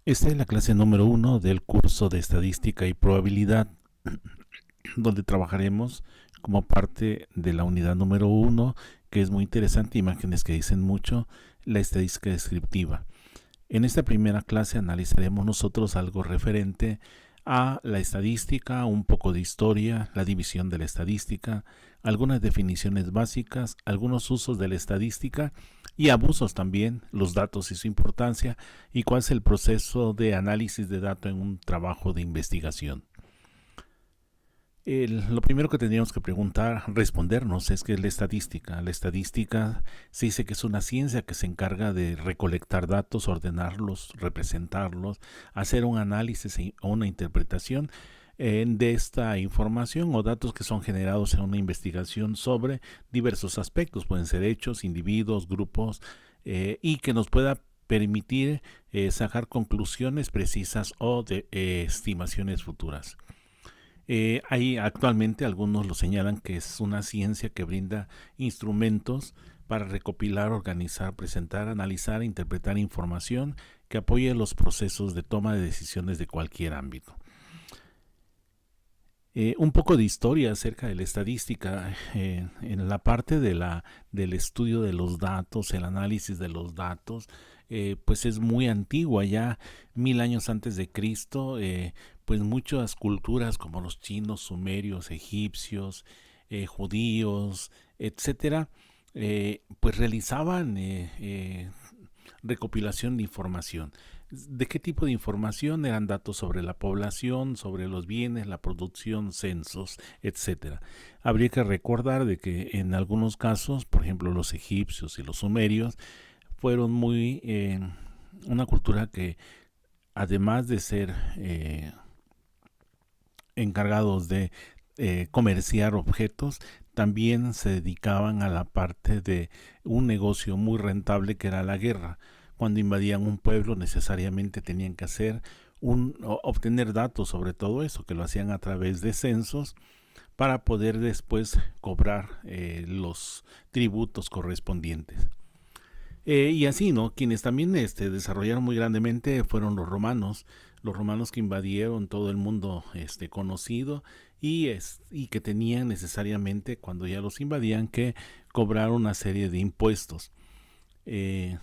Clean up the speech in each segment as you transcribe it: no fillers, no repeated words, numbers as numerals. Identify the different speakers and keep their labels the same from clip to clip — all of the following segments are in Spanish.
Speaker 1: Esta es la clase número 1 del curso de Estadística y Probabilidad, donde trabajaremos como parte de la unidad número 1, que es muy interesante, imágenes que dicen mucho, la estadística descriptiva. En esta primera clase analizaremos nosotros algo referente a la estadística, un poco de historia, la división de la estadística, algunas definiciones básicas, algunos usos de la estadística y abusos también, los datos y su importancia, y cuál es el proceso de análisis de datos en un trabajo de investigación. Lo primero que tendríamos que respondernos es qué es la estadística. La estadística se dice que es una ciencia que se encarga de recolectar datos, ordenarlos, representarlos, hacer un análisis o una interpretación de esta información o datos que son generados en una investigación sobre diversos aspectos. Pueden ser hechos, individuos, grupos, y que nos pueda permitir sacar conclusiones precisas o de estimaciones futuras. Hay actualmente algunos lo señalan que es una ciencia que brinda instrumentos para recopilar, organizar, presentar, analizar e interpretar información que apoye los procesos de toma de decisiones de cualquier ámbito. Un poco de historia acerca de la estadística en la parte del estudio de los datos, el análisis de los datos, pues es muy antigua, ya 1000 años antes de Cristo, pues muchas culturas como los chinos, sumerios, egipcios, judíos, etcétera, pues realizaban recopilación de información. ¿De qué tipo de información? Eran datos sobre la población, sobre los bienes, la producción, censos, etcétera. Habría que recordar de que en algunos casos, por ejemplo los egipcios y los sumerios, fueron una cultura que, además de ser encargados de comerciar objetos, también se dedicaban a la parte de un negocio muy rentable que era la guerra. Cuando invadían un pueblo necesariamente tenían que obtener datos sobre todo eso, que lo hacían a través de censos para poder después cobrar los tributos correspondientes. Y así, ¿no? Quienes también desarrollaron muy grandemente fueron los romanos que invadieron todo el mundo conocido y que tenían necesariamente, cuando ya los invadían, que cobrar una serie de impuestos. Eh,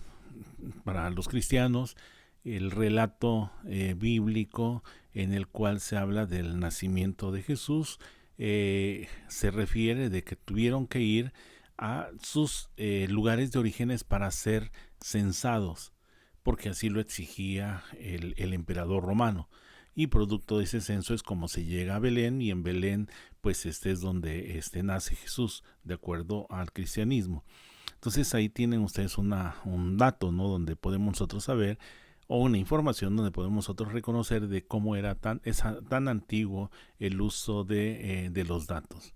Speaker 1: para los cristianos, el relato bíblico en el cual se habla del nacimiento de Jesús se refiere de que tuvieron que ir a sus lugares de orígenes para ser censados, porque así lo exigía el emperador romano. Y producto de ese censo es como se llega a Belén, y en Belén pues es donde nace Jesús, de acuerdo al cristianismo. Entonces ahí tienen ustedes un dato, ¿no? Donde podemos nosotros saber, o una información donde podemos nosotros reconocer de cómo era tan antiguo el uso de los datos.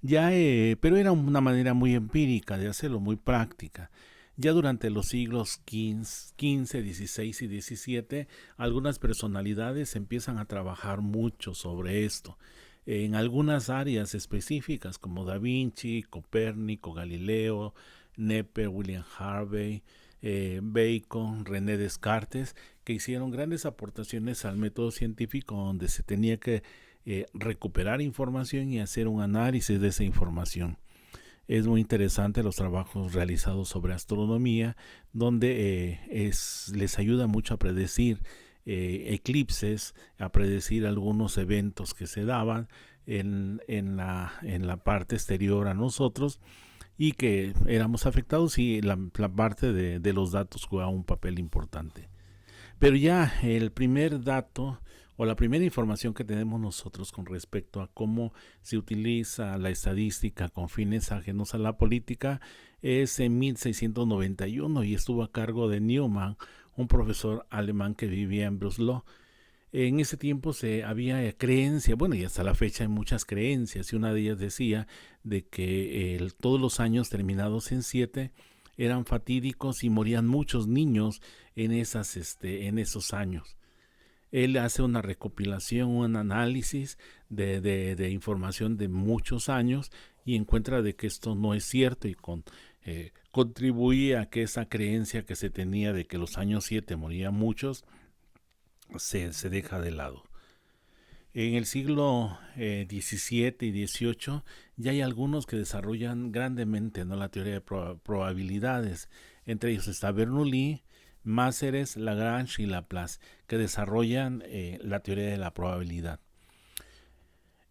Speaker 1: Pero era una manera muy empírica de hacerlo, muy práctica. Ya durante los siglos XV, XVI y XVII, algunas personalidades empiezan a trabajar mucho sobre esto. En algunas áreas específicas como Da Vinci, Copérnico, Galileo, Neper, William Harvey, Bacon, René Descartes, que hicieron grandes aportaciones al método científico, donde se tenía que recuperar información y hacer un análisis de esa información. Es muy interesante los trabajos realizados sobre astronomía, donde les ayuda mucho a predecir eclipses, a predecir algunos eventos que se daban en la parte exterior a nosotros, y que éramos afectados, y la parte de los datos jugaba un papel importante. Pero ya el primer dato o la primera información que tenemos nosotros con respecto a cómo se utiliza la estadística con fines ajenos a la política es en 1691, y estuvo a cargo de Neumann, un profesor alemán que vivía en Breslau. En ese tiempo había creencia, bueno, y hasta la fecha hay muchas creencias, y una de ellas decía de que todos los años terminados en 7 eran fatídicos y morían muchos niños en esos años. Él hace una recopilación, un análisis de información de muchos años, y encuentra de que esto no es cierto, y contribuía a que esa creencia que se tenía de que los años 7 morían muchos se deja de lado. En el siglo XVII y XVIII ya hay algunos que desarrollan grandemente, ¿no?, la teoría de probabilidades. Entre ellos está Bernoulli, Máseres, Lagrange y Laplace, que desarrollan la teoría de la probabilidad.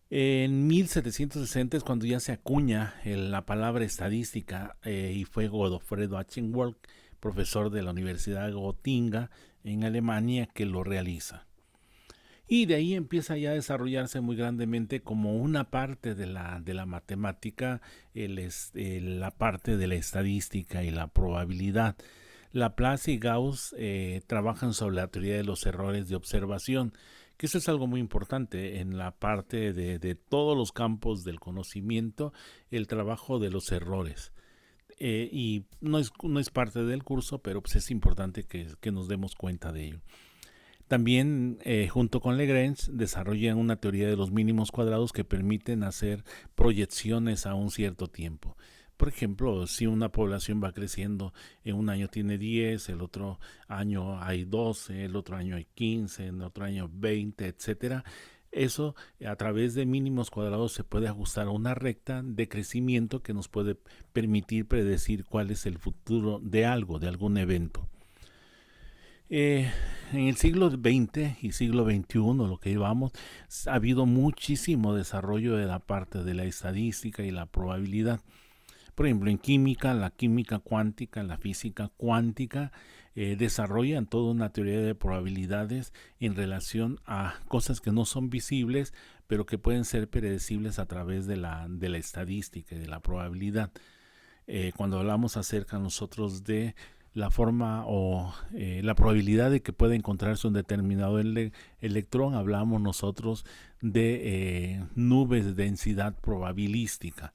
Speaker 1: En 1760 es cuando ya se acuña la palabra estadística y fue Godofredo Achenwolf, profesor de la Universidad de Gotinga en Alemania, que lo realiza. Y de ahí empieza ya a desarrollarse muy grandemente como una parte de la matemática, la parte de la estadística y la probabilidad. Laplace y Gauss trabajan sobre la teoría de los errores de observación, que eso es algo muy importante en la parte de todos los campos del conocimiento, el trabajo de los errores. Y no es parte del curso, pero pues es importante que nos demos cuenta de ello. También, junto con Lagrange, desarrollan una teoría de los mínimos cuadrados que permiten hacer proyecciones a un cierto tiempo. Por ejemplo, si una población va creciendo, en un año tiene 10, el otro año hay 12, el otro año hay 15, el otro año 20, etcétera. Eso, a través de mínimos cuadrados, se puede ajustar a una recta de crecimiento que nos puede permitir predecir cuál es el futuro de algo, de algún evento. En el siglo XX y siglo XXI, lo que llevamos, ha habido muchísimo desarrollo de la parte de la estadística y la probabilidad. Por ejemplo, en química, la química cuántica, la física cuántica, desarrollan toda una teoría de probabilidades en relación a cosas que no son visibles, pero que pueden ser predecibles a través de la estadística y de la probabilidad. Cuando hablamos acerca nosotros de la forma o la probabilidad de que pueda encontrarse un determinado electrón, hablamos nosotros de nubes de densidad probabilística.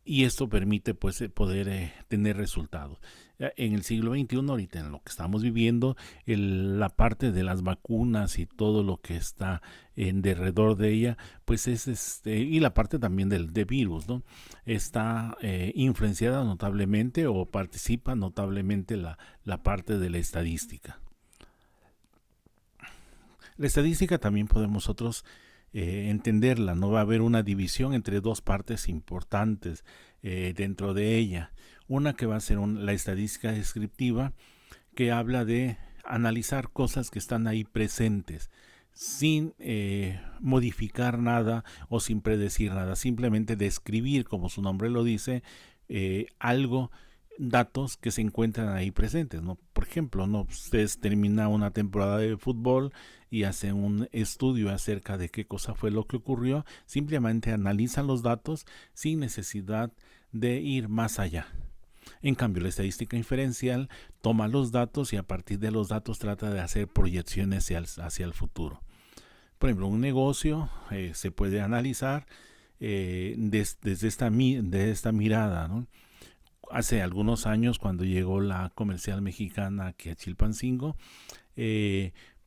Speaker 1: Y esto permite pues poder tener resultados. En el siglo XXI, ahorita en lo que estamos viviendo, la parte de las vacunas y todo lo que está en derredor de ella, pues es y la parte también de virus, ¿no? Está influenciada notablemente o participa notablemente la parte de la estadística. La estadística también podemos nosotros entenderla, no va a haber una división entre dos partes importantes dentro de ella. Una que va a ser la estadística descriptiva, que habla de analizar cosas que están ahí presentes, sin modificar nada o sin predecir nada, simplemente describir, como su nombre lo dice, algo, datos que se encuentran ahí presentes, ¿no? Por ejemplo, ¿no?, ustedes terminan una temporada de fútbol y hacen un estudio acerca de qué cosa fue lo que ocurrió, simplemente analizan los datos sin necesidad de ir más allá. En cambio, la estadística inferencial toma los datos y a partir de los datos trata de hacer proyecciones hacia el futuro. Por ejemplo, un negocio se puede analizar desde esta mirada, ¿no? Hace algunos años, cuando llegó la comercial mexicana aquí a Chilpancingo,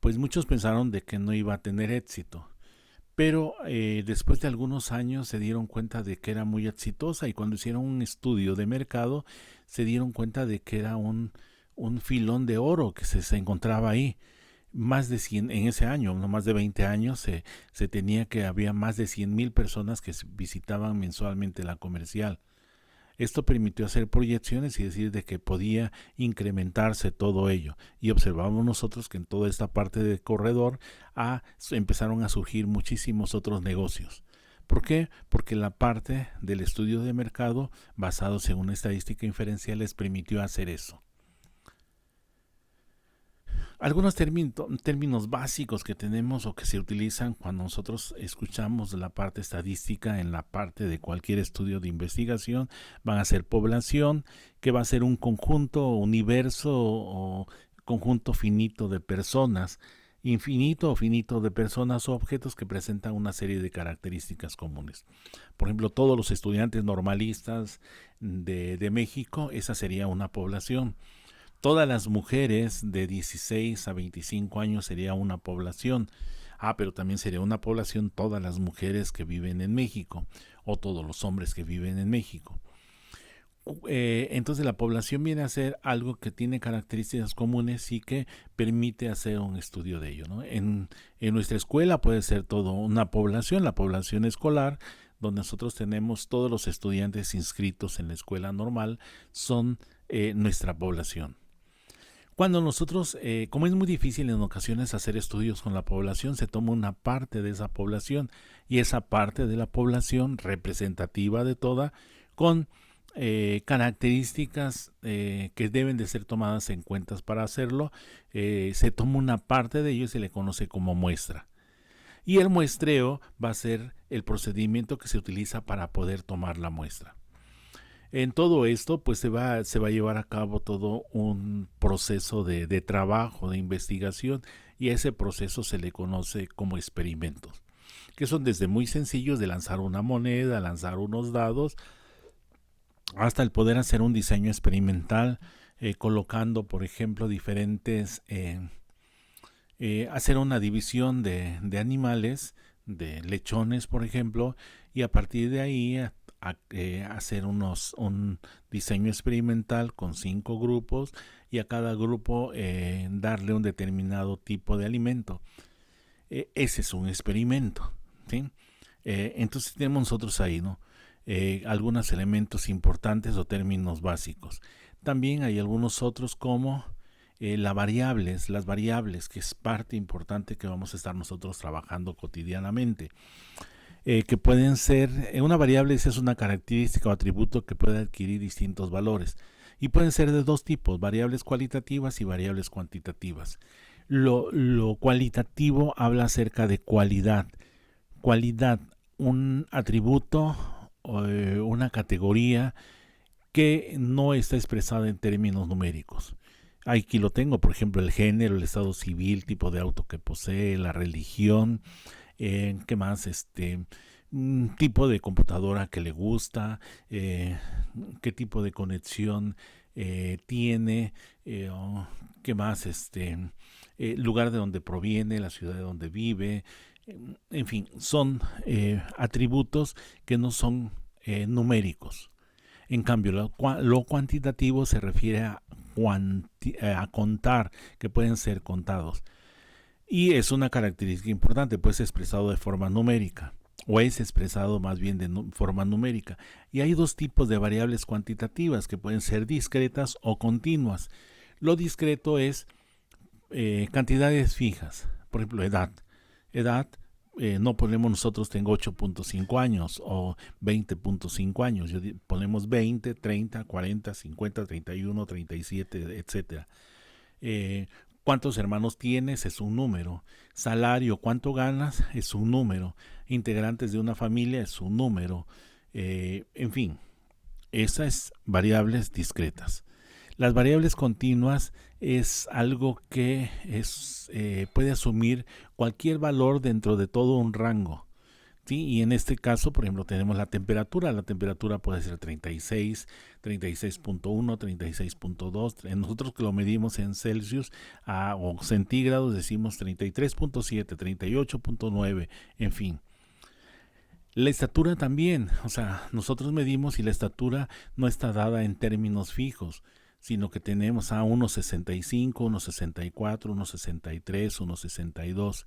Speaker 1: pues muchos pensaron de que no iba a tener éxito. Pero después de algunos años se dieron cuenta de que era muy exitosa, y cuando hicieron un estudio de mercado se dieron cuenta de que era un filón de oro que se encontraba ahí. Más de 100 en ese año, no más de 20 años, se tenía que había más de 100,000 personas que visitaban mensualmente la comercial. Esto permitió hacer proyecciones y decir de que podía incrementarse todo ello. Y observamos nosotros que en toda esta parte del corredor empezaron a surgir muchísimos otros negocios. ¿Por qué? Porque la parte del estudio de mercado, basados en una estadística inferencial, les permitió hacer eso. Algunos términos básicos que tenemos o que se utilizan cuando nosotros escuchamos la parte estadística en la parte de cualquier estudio de investigación van a ser población, que va a ser un conjunto, universo o conjunto finito de personas, infinito o finito de personas o objetos que presentan una serie de características comunes. Por ejemplo, todos los estudiantes normalistas de México, esa sería una población. Todas las mujeres de 16 a 25 años sería una población. Pero también sería una población todas las mujeres que viven en México o todos los hombres que viven en México. Entonces la población viene a ser algo que tiene características comunes y que permite hacer un estudio de ello, ¿no? En nuestra escuela puede ser todo una población, la población escolar, donde nosotros tenemos todos los estudiantes inscritos en la escuela normal, son nuestra población. Cuando nosotros, como es muy difícil en ocasiones hacer estudios con la población, se toma una parte de esa población y esa parte de la población representativa de toda, con características que deben de ser tomadas en cuenta para hacerlo, se toma una parte de ello y se le conoce como muestra. Y el muestreo va a ser el procedimiento que se utiliza para poder tomar la muestra. En todo esto, pues se va a llevar a cabo todo un proceso de trabajo, de investigación, y a ese proceso se le conoce como experimentos, que son desde muy sencillos de lanzar una moneda, lanzar unos dados, hasta el poder hacer un diseño experimental, colocando, por ejemplo, diferentes, hacer una división de animales, de lechones, por ejemplo, y a partir de ahí hacer un diseño experimental con 5 grupos y a cada grupo darle un determinado tipo de alimento. Ese es un experimento, ¿sí? Entonces tenemos nosotros ahí, ¿no? Algunos elementos importantes o términos básicos. También hay algunos otros como las variables, que es parte importante que vamos a estar nosotros trabajando cotidianamente. Que pueden ser, una variable es una característica o atributo que puede adquirir distintos valores y pueden ser de dos tipos, variables cualitativas y variables cuantitativas. Lo cualitativo habla acerca de cualidad, un atributo o una categoría que no está expresada en términos numéricos. Aquí lo tengo, por ejemplo, el género, el estado civil, tipo de auto que posee, la religión, ¿qué más? Tipo de computadora que le gusta, qué tipo de conexión tiene, ¿qué más? Lugar de donde proviene, la ciudad de donde vive, en fin, son atributos que no son numéricos. En cambio, lo cuantitativo se refiere a contar, que pueden ser contados. Y es una característica importante, pues expresado de forma numérica, o es expresado más bien de forma numérica. Y hay dos tipos de variables cuantitativas que pueden ser discretas o continuas. Lo discreto es cantidades fijas, por ejemplo, edad. No ponemos nosotros tengo 8.5 años o 20.5 años, ponemos 20, 30, 40, 50, 31, 37, etc. ¿Cuántos hermanos tienes? Es un número. Salario, ¿cuánto ganas? Es un número. Integrantes de una familia es un número. En fin, esas variables discretas. Las variables continuas es algo que puede asumir cualquier valor dentro de todo un rango, ¿sí? Y en este caso, por ejemplo, tenemos la temperatura. La temperatura puede ser 36, 36.1, 36.2. Nosotros que lo medimos en Celsius o centígrados decimos 33.7, 38.9, en fin. La estatura también, o sea, nosotros medimos y la estatura no está dada en términos fijos, sino que tenemos a 1,65, 1,64, 1,63, 1,62.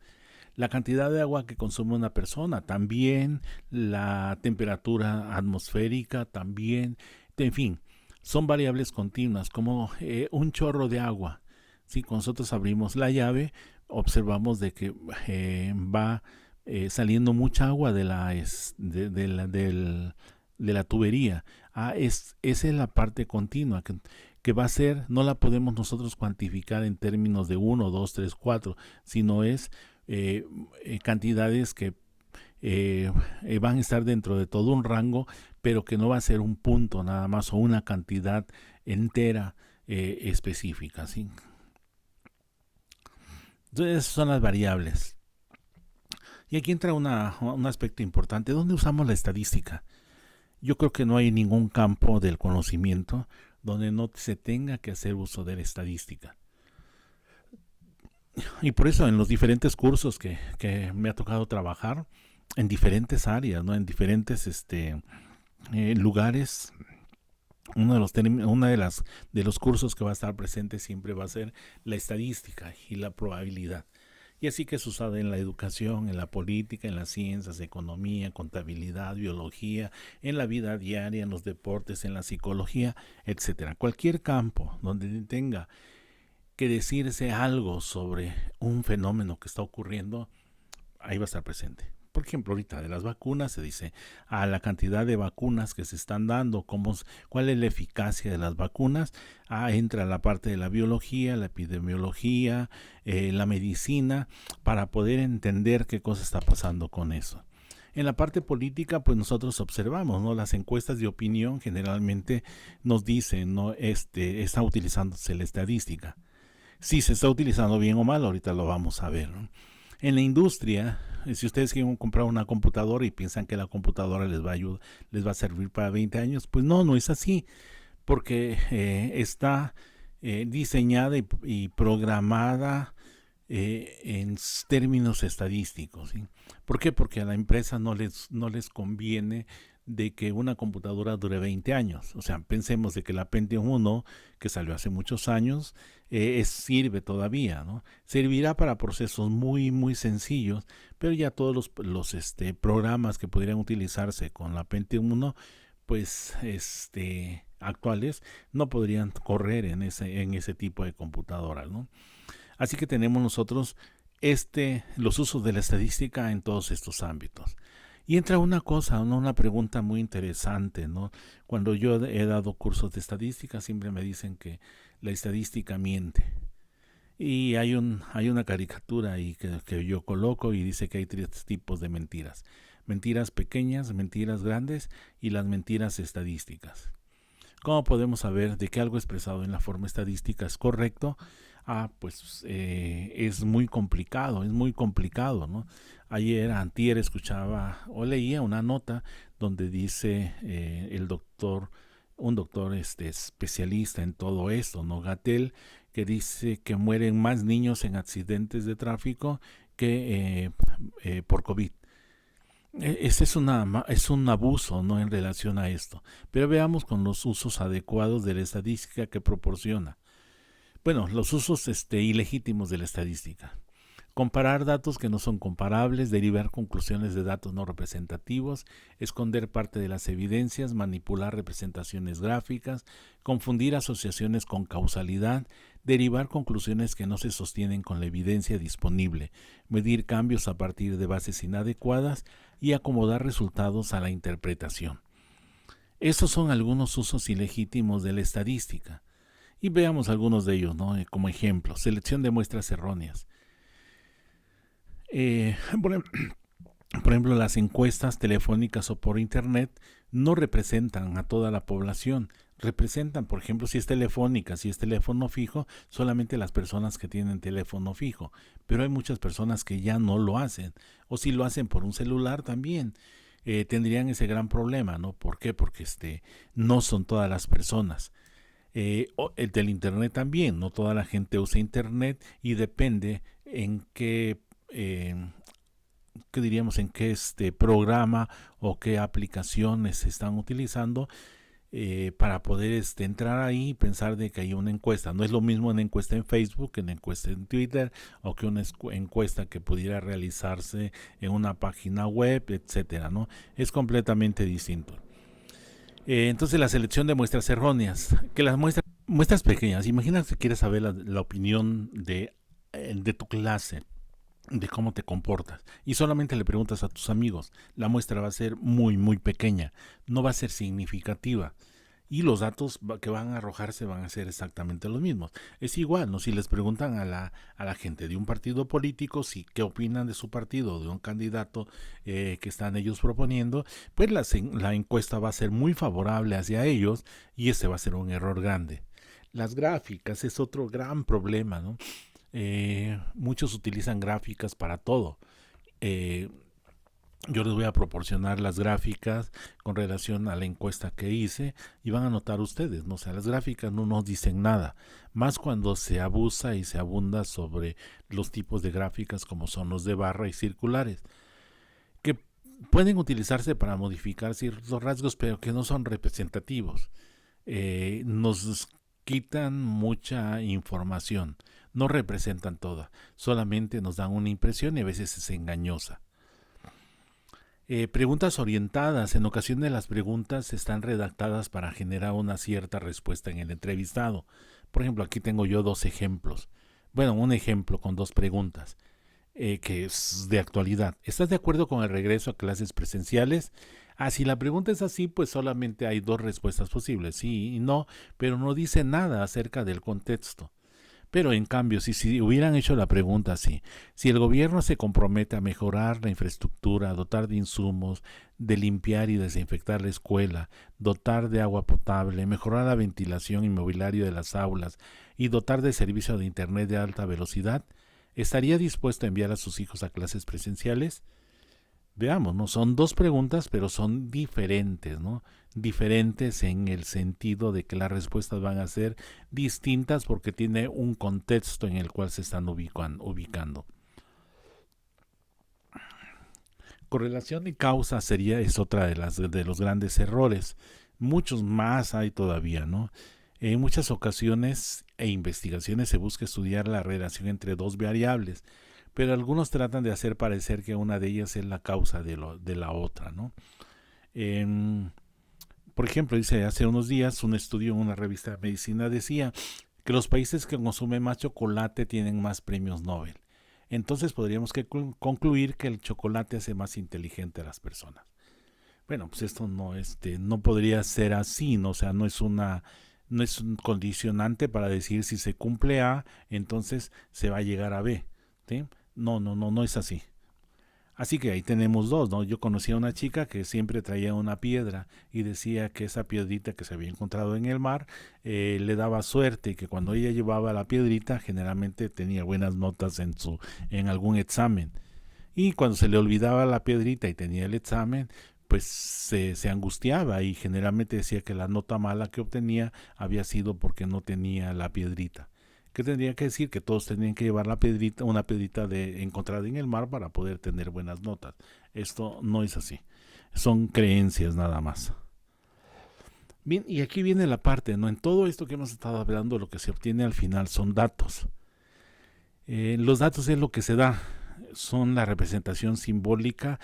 Speaker 1: La cantidad de agua que consume una persona, también la temperatura atmosférica, también, en fin, son variables continuas, como un chorro de agua. Si nosotros abrimos la llave, observamos de que va saliendo mucha agua de la tubería. Esa es la parte continua que va a ser, no la podemos nosotros cuantificar en términos de 1, 2, 3, 4, sino es cantidades que van a estar dentro de todo un rango, pero que no va a ser un punto nada más o una cantidad entera específica, ¿sí? Entonces esas son las variables. Y aquí entra un aspecto importante. ¿Dónde usamos la estadística? Yo creo que no hay ningún campo del conocimiento donde no se tenga que hacer uso de la estadística. Y por eso en los diferentes cursos que me ha tocado trabajar, en diferentes áreas, ¿no? En diferentes lugares, de los cursos que va a estar presente siempre va a ser la estadística y la probabilidad. Y así que es usada en la educación, en la política, en las ciencias, economía, contabilidad, biología, en la vida diaria, en los deportes, en la psicología, etcétera. Cualquier campo donde tenga que decirse algo sobre un fenómeno que está ocurriendo, ahí va a estar presente. Por ejemplo, ahorita de las vacunas se dice a la cantidad de vacunas que se están dando, cuál es la eficacia de las vacunas. Entra la parte de la biología, la epidemiología, la medicina, para poder entender qué cosa está pasando con eso. En la parte política, pues nosotros observamos, ¿no? Las encuestas de opinión generalmente nos dicen, ¿no? Está utilizándose la estadística. Si se está utilizando bien o mal, ahorita lo vamos a ver, ¿no? En la industria, si ustedes quieren comprar una computadora y piensan que la computadora les va a servir para 20 años, pues no es así, porque está diseñada y programada en términos estadísticos, ¿sí? ¿Por qué? Porque a la empresa no les conviene de que una computadora dure 20 años. O sea, pensemos de que la Pentium 1, que salió hace muchos años, sirve todavía, ¿no? Servirá para procesos muy, muy sencillos, pero ya todos los programas que podrían utilizarse con la Pentium 1, pues, actuales, no podrían correr en ese tipo de computadoras, ¿no? Así que tenemos nosotros los usos de la estadística en todos estos ámbitos. Y entra una cosa, ¿no? Una pregunta muy interesante, ¿no? Cuando yo he dado cursos de estadística, siempre me dicen que la estadística miente. Y hay una caricatura ahí que yo coloco y dice que hay 3 tipos de mentiras. Mentiras pequeñas, mentiras grandes y las mentiras estadísticas. ¿Cómo podemos saber de que algo expresado en la forma estadística es correcto? Pues es muy complicado, ¿no? Antier escuchaba o leía una nota donde dice un doctor especialista en todo esto, ¿no? Gatell, que dice que mueren más niños en accidentes de tráfico que por COVID. Ese es un abuso, ¿no? En relación a esto. Pero veamos con los usos adecuados de la estadística que proporciona. Bueno, los usos ilegítimos de la estadística. Comparar datos que no son comparables, derivar conclusiones de datos no representativos, esconder parte de las evidencias, manipular representaciones gráficas, confundir asociaciones con causalidad, derivar conclusiones que no se sostienen con la evidencia disponible, medir cambios a partir de bases inadecuadas y acomodar resultados a la interpretación. Estos son algunos usos ilegítimos de la estadística. Y veamos algunos de ellos, ¿no? Como ejemplo, selección de muestras erróneas. Por ejemplo, las encuestas telefónicas o por internet no representan a toda la población. Representan, por ejemplo, si es telefónica, si es teléfono fijo, solamente las personas que tienen teléfono fijo. Pero hay muchas personas que ya no lo hacen. O si lo hacen por un celular también. Tendrían ese gran problema, ¿no? ¿Por qué? Porque no son todas las personas. El del internet también, no toda la gente usa internet y depende en qué diríamos en qué programa o qué aplicaciones se están utilizando para poder entrar ahí y pensar de que hay una encuesta. No es lo mismo una encuesta en Facebook que una encuesta en Twitter o que una encuesta que pudiera realizarse en una página web, etcétera, ¿no? Es completamente distinto. Entonces la selección de muestras erróneas, que las muestras pequeñas, imagina que quieres saber la opinión de tu clase, de cómo te comportas, y solamente le preguntas a tus amigos, la muestra va a ser muy muy pequeña, no va a ser significativa, y los datos que van a arrojarse van a ser exactamente los mismos. Es igual, ¿no? Si les preguntan a la gente de un partido político qué opinan de su partido, de un candidato que están ellos proponiendo, pues la encuesta va a ser muy favorable hacia ellos y ese va a ser un error grande. Las gráficas es otro gran problema, ¿no? Muchos utilizan gráficas para todo. Yo les voy a proporcionar las gráficas con relación a la encuesta que hice y van a notar ustedes, ¿no? O sea, las gráficas no nos dicen nada, más cuando se abusa y se abunda sobre los tipos de gráficas como son los de barra y circulares, que pueden utilizarse para modificar ciertos rasgos, pero que no son representativos. nos quitan mucha información, no representan toda, solamente nos dan una impresión y a veces es engañosa. Preguntas orientadas. En ocasiones las preguntas están redactadas para generar una cierta respuesta en el entrevistado. Por ejemplo, aquí tengo yo 2 ejemplos. Bueno, un ejemplo con 2 preguntas que es de actualidad. ¿Estás de acuerdo con el regreso a clases presenciales? Si la pregunta es así, pues solamente hay 2 respuestas posibles, sí y no, pero no dice nada acerca del contexto. Pero en cambio, si hubieran hecho la pregunta así, si el gobierno se compromete a mejorar la infraestructura, dotar de insumos, de limpiar y desinfectar la escuela, dotar de agua potable, mejorar la ventilación y mobiliario de las aulas y dotar de servicio de internet de alta velocidad, ¿estaría dispuesto a enviar a sus hijos a clases presenciales? Veamos, ¿no? Son 2 preguntas, pero son diferentes, ¿no? Diferentes en el sentido de que las respuestas van a ser distintas porque tiene un contexto en el cual se están ubicando. Correlación y causa es otra de los grandes errores. Muchos más hay todavía, ¿no? En muchas ocasiones e investigaciones se busca estudiar la relación entre 2 variables, pero algunos tratan de hacer parecer que una de ellas es la causa de la otra, ¿no? Por ejemplo, dice hace unos días un estudio en una revista de medicina decía que los países que consumen más chocolate tienen más premios Nobel. Entonces podríamos concluir que el chocolate hace más inteligente a las personas. Bueno, pues esto no podría ser así, ¿no? O sea, no es un condicionante para decir si se cumple A, entonces se va a llegar a B, ¿sí? No es así. Así que ahí tenemos 2, ¿no? Yo conocí a una chica que siempre traía una piedra y decía que esa piedrita que se había encontrado en el mar le daba suerte y que cuando ella llevaba la piedrita generalmente tenía buenas notas en algún examen. Y cuando se le olvidaba la piedrita y tenía el examen, pues se angustiaba y generalmente decía que la nota mala que obtenía había sido porque no tenía la piedrita. ¿Qué tendría que decir? Que todos tenían que llevar una piedrita encontrada en el mar para poder tener buenas notas. Esto no es así. Son creencias nada más. Bien, y aquí viene la parte, ¿no? En todo esto que hemos estado hablando, lo que se obtiene al final son datos. Los datos es lo que se da. Son la representación simbólica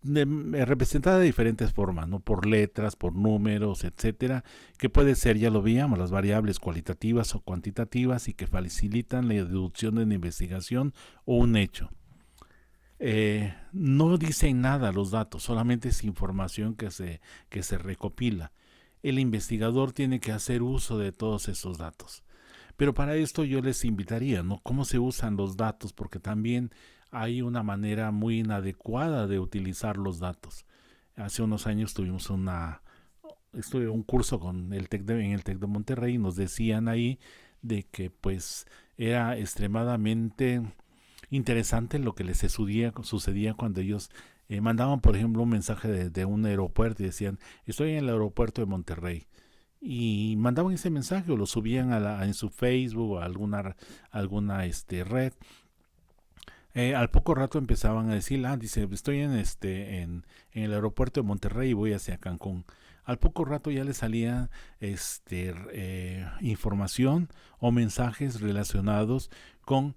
Speaker 1: representada de diferentes formas, ¿no? Por letras, por números, etcétera, que puede ser, ya lo veíamos, las variables cualitativas o cuantitativas y que facilitan la deducción de una investigación o un hecho. No dicen nada los datos, solamente es información que se recopila. El investigador tiene que hacer uso de todos esos datos. Pero para esto yo les invitaría, ¿no? ¿Cómo se usan los datos? Porque también hay una manera muy inadecuada de utilizar los datos. Hace unos años estuve un curso en el TEC de Monterrey y nos decían ahí de que pues era extremadamente interesante lo que les sucedía cuando ellos mandaban, por ejemplo, un mensaje de un aeropuerto y decían, estoy en el aeropuerto de Monterrey. Y mandaban ese mensaje o lo subían en su Facebook o a alguna red. Al poco rato empezaban a decir, dice, estoy en el aeropuerto de Monterrey y voy hacia Cancún. Al poco rato ya le salía información o mensajes relacionados con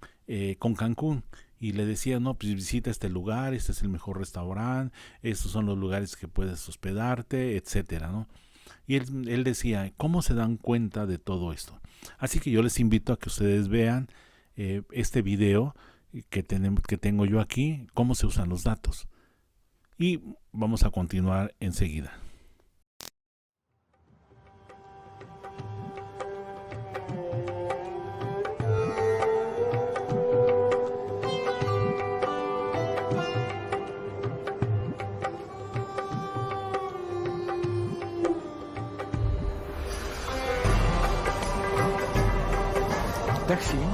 Speaker 1: Cancún. Y le decía, no, pues visita este lugar, este es el mejor restaurante, estos son los lugares que puedes hospedarte, etcétera, ¿no? Y él decía, ¿cómo se dan cuenta de todo esto? Así que yo les invito a que ustedes vean este video que tengo yo aquí, cómo se usan los datos. Y vamos a continuar enseguida.
Speaker 2: Dag Sien.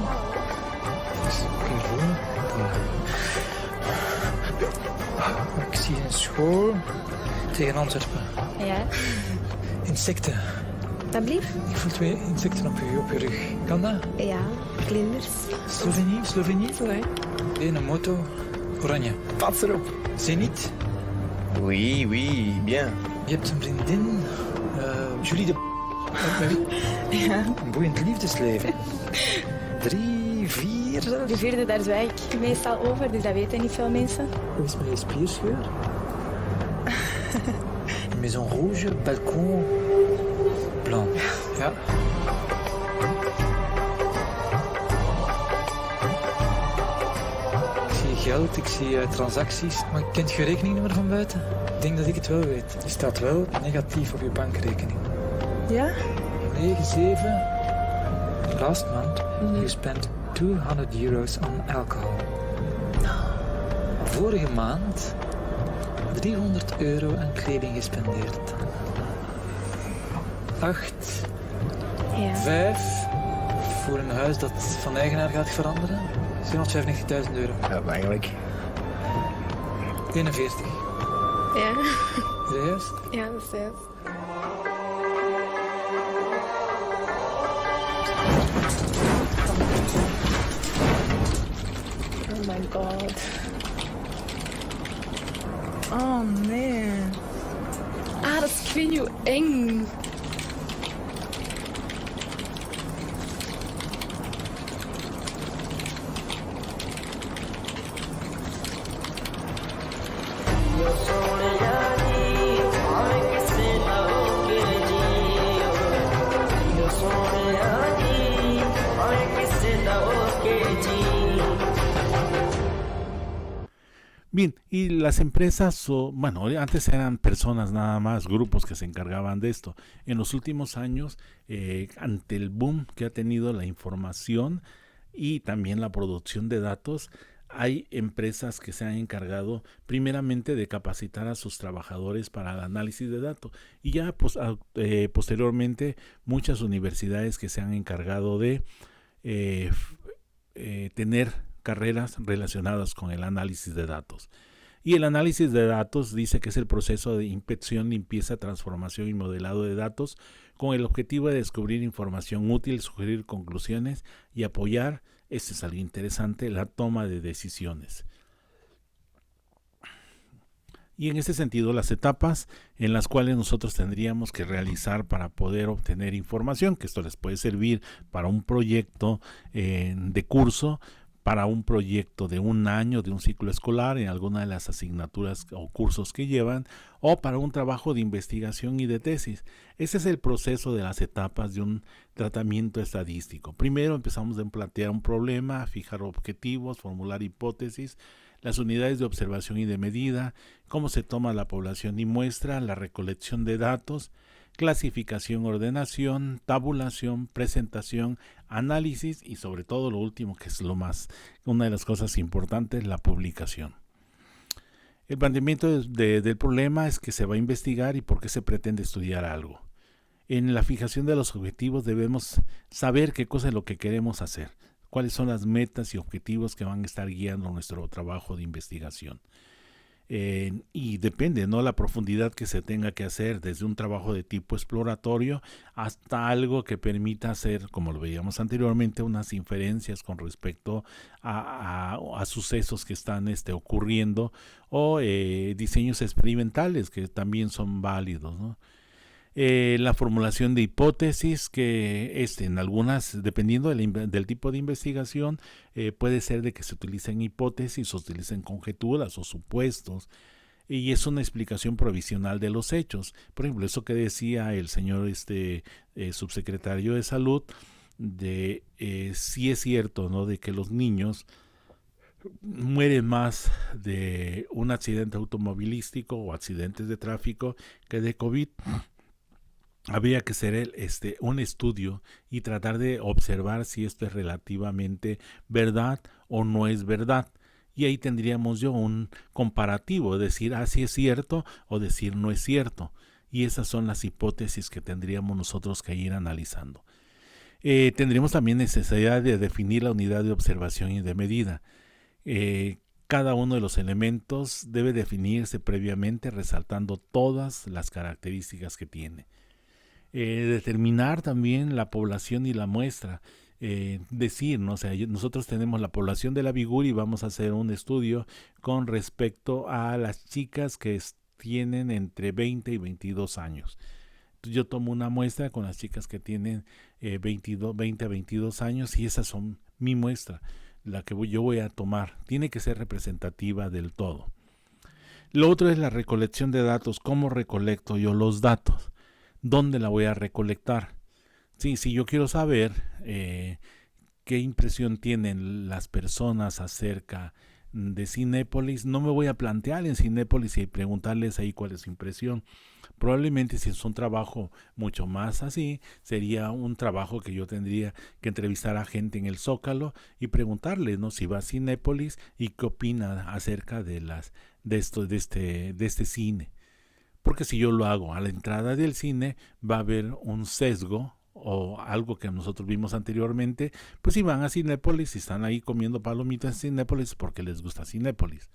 Speaker 2: Ik zie een school tegen Antwerpen.
Speaker 3: Ja,
Speaker 2: Insecten.
Speaker 3: dat blieft?
Speaker 2: Ik voel 2 insecten op je rug. Kan dat?
Speaker 3: Ja, vlinders.
Speaker 2: Slovenie?
Speaker 3: Ouais.
Speaker 2: Een moto. Oranje.
Speaker 4: Pas erop.
Speaker 2: Zenit.
Speaker 4: Oui, bien.
Speaker 2: Je hebt een vriendin. Julie de... Met wie?
Speaker 3: Ja.
Speaker 2: Een boeiend liefdesleven. 3, 4 zelfs.
Speaker 3: De vierde, daar zwijg ik meestal over, dus dat weten niet veel mensen.
Speaker 2: Hoe is mijn spierscheur? Maison rouge, balcon, blanc. Ja. Ik zie geld, ik zie transacties. Maar je kent je rekeningnummer van buiten? Ik denk dat ik het wel weet. Die staat wel negatief op je bankrekening.
Speaker 3: Ja?
Speaker 2: 9-7. Last month, you spent €200 on alcohol. Vorige maand €300 aan kleding gespendeerd. 8,
Speaker 3: Ja.
Speaker 2: 5 voor een huis dat van eigenaar gaat veranderen. €795.000.
Speaker 4: Ja, eigenlijk.
Speaker 2: 41.
Speaker 3: Ja.
Speaker 2: Is dat juist?
Speaker 3: Ja, dat is juist. Oh my god. Oh nee. Ah, dat is, ik weet niet hoe eng.
Speaker 1: Bien, y las empresas, bueno, antes eran personas nada más, grupos que se encargaban de esto. En los últimos años, ante el boom que ha tenido la información y también la producción de datos, hay empresas que se han encargado primeramente de capacitar a sus trabajadores para el análisis de datos y ya posteriormente muchas universidades que se han encargado de tener carreras relacionadas con el análisis de datos. Y el análisis de datos dice que es el proceso de inspección, limpieza, transformación y modelado de datos con el objetivo de descubrir información útil, sugerir conclusiones y apoyar, este es algo interesante, la toma de decisiones. Y en este sentido, las etapas en las cuales nosotros tendríamos que realizar para poder obtener información, que esto les puede servir para un proyecto de curso, para un proyecto de un año, de un ciclo escolar, en alguna de las asignaturas o cursos que llevan, o para un trabajo de investigación y de tesis. Ese es el proceso de las etapas de un tratamiento estadístico. Primero empezamos a plantear un problema, fijar objetivos, formular hipótesis, las unidades de observación y de medida, cómo se toma la población y muestra, la recolección de datos, clasificación, ordenación, tabulación, presentación, análisis y sobre todo lo último, que es una de las cosas importantes, la publicación. El planteamiento del problema es que se va a investigar y por qué se pretende estudiar algo. En la fijación de los objetivos debemos saber qué cosa es lo que queremos hacer, cuáles son las metas y objetivos que van a estar guiando nuestro trabajo de investigación. Y depende, ¿no?, la profundidad que se tenga que hacer, desde un trabajo de tipo exploratorio hasta algo que permita hacer, como lo veíamos anteriormente, unas inferencias con respecto a sucesos que están ocurriendo o diseños experimentales que también son válidos, ¿no? La formulación de hipótesis, que en algunas, dependiendo del tipo de investigación, puede ser de que se utilicen hipótesis o se utilicen conjeturas o supuestos, y es una explicación provisional de los hechos. Por ejemplo, eso que decía el señor subsecretario de Salud, de si es cierto, ¿no?, de que los niños mueren más de un accidente automovilístico o accidentes de tráfico que de COVID. Habría que hacer un estudio y tratar de observar si esto es relativamente verdad o no es verdad. Y ahí tendríamos un comparativo, decir si es cierto o decir no es cierto. Y esas son las hipótesis que tendríamos nosotros que ir analizando. Tendríamos también necesidad de definir la unidad de observación y de medida. Cada uno de los elementos debe definirse previamente, resaltando todas las características que tiene. Determinar también la población y la muestra, decir, ¿no? O sea, nosotros tenemos la población de la Biguri y vamos a hacer un estudio con respecto a las chicas que tienen entre 20 y 22 años. yo tomo una muestra con las chicas que tienen 20 a 22 años y esas son mi muestra, la que yo voy a tomar. Tiene que ser representativa del todo. Lo otro es la recolección de datos. ¿Cómo recolecto yo los datos? ¿Dónde la voy a recolectar? Sí, si yo quiero saber qué impresión tienen las personas acerca de Cinépolis, no me voy a plantear en Cinépolis y preguntarles ahí cuál es su impresión. Probablemente si es un trabajo mucho más así, sería un trabajo que yo tendría que entrevistar a gente en el Zócalo y preguntarles, ¿no?, si va a Cinépolis y qué opina acerca de este cine. Porque si yo lo hago a la entrada del cine, va a haber un sesgo o algo que nosotros vimos anteriormente. Pues si van a Cinépolis y están ahí comiendo palomitas en Cinépolis porque les gusta Cinépolis.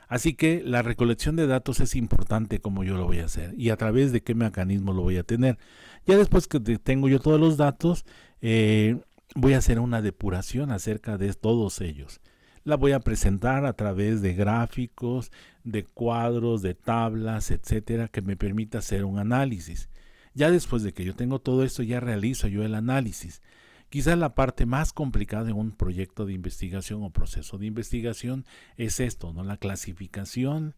Speaker 1: Así que la recolección de datos es importante, como yo lo voy a hacer y a través de qué mecanismo lo voy a tener. Ya después que tengo yo todos los datos, voy a hacer una depuración acerca de todos ellos. La voy a presentar a través de gráficos, de cuadros, de tablas, etcétera, que me permita hacer un análisis. Ya después de que yo tengo todo esto, ya realizo yo el análisis. Quizás la parte más complicada de un proyecto de investigación o proceso de investigación es esto, ¿no? La clasificación,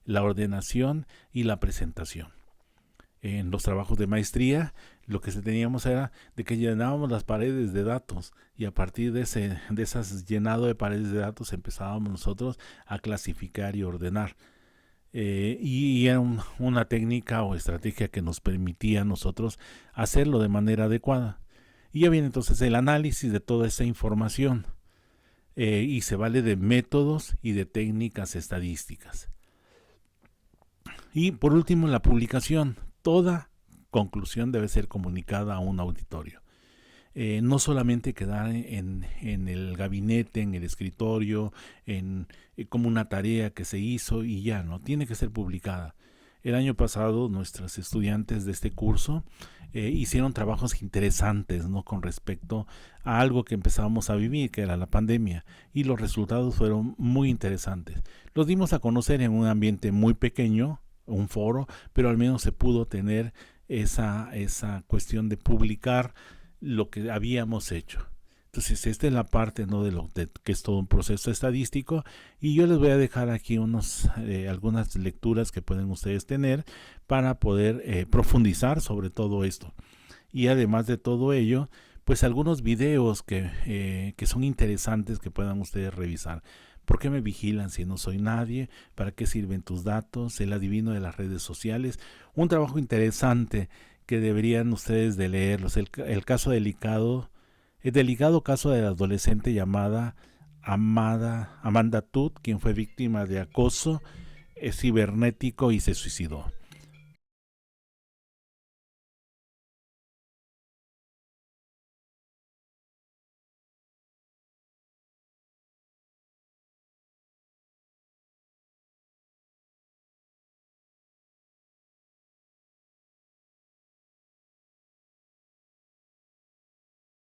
Speaker 1: la ordenación y la presentación. En los trabajos de maestría, lo que teníamos era de que llenábamos las paredes de datos y a partir de esas llenado de paredes de datos empezábamos nosotros a clasificar y ordenar. Y era una técnica o estrategia que nos permitía a nosotros hacerlo de manera adecuada. Y ya viene entonces el análisis de toda esa información y se vale de métodos y de técnicas estadísticas. Y por último, la publicación. Toda conclusión debe ser comunicada a un auditorio. No solamente quedar en el gabinete, en el escritorio, como una tarea que se hizo y ya, ¿no? Tiene que ser publicada. El año pasado nuestros estudiantes de este curso hicieron trabajos interesantes, ¿no?, con respecto a algo que empezábamos a vivir, que era la pandemia, y los resultados fueron muy interesantes. Los dimos a conocer en un ambiente muy pequeño, un foro, pero al menos se pudo tener esa cuestión de publicar lo que habíamos hecho. Entonces esta es la parte, ¿no?, de que es todo un proceso estadístico, y yo les voy a dejar aquí algunas lecturas que pueden ustedes tener para poder profundizar sobre todo esto. Y además de todo ello, pues algunos videos que son interesantes que puedan ustedes revisar. ¿Por qué me vigilan si no soy nadie? ¿Para qué sirven tus datos? El adivino de las redes sociales. Un trabajo interesante que deberían ustedes de leerlos. El caso delicado, el delicado caso de la adolescente llamada Amanda Todd, quien fue víctima de acoso cibernético y se suicidó.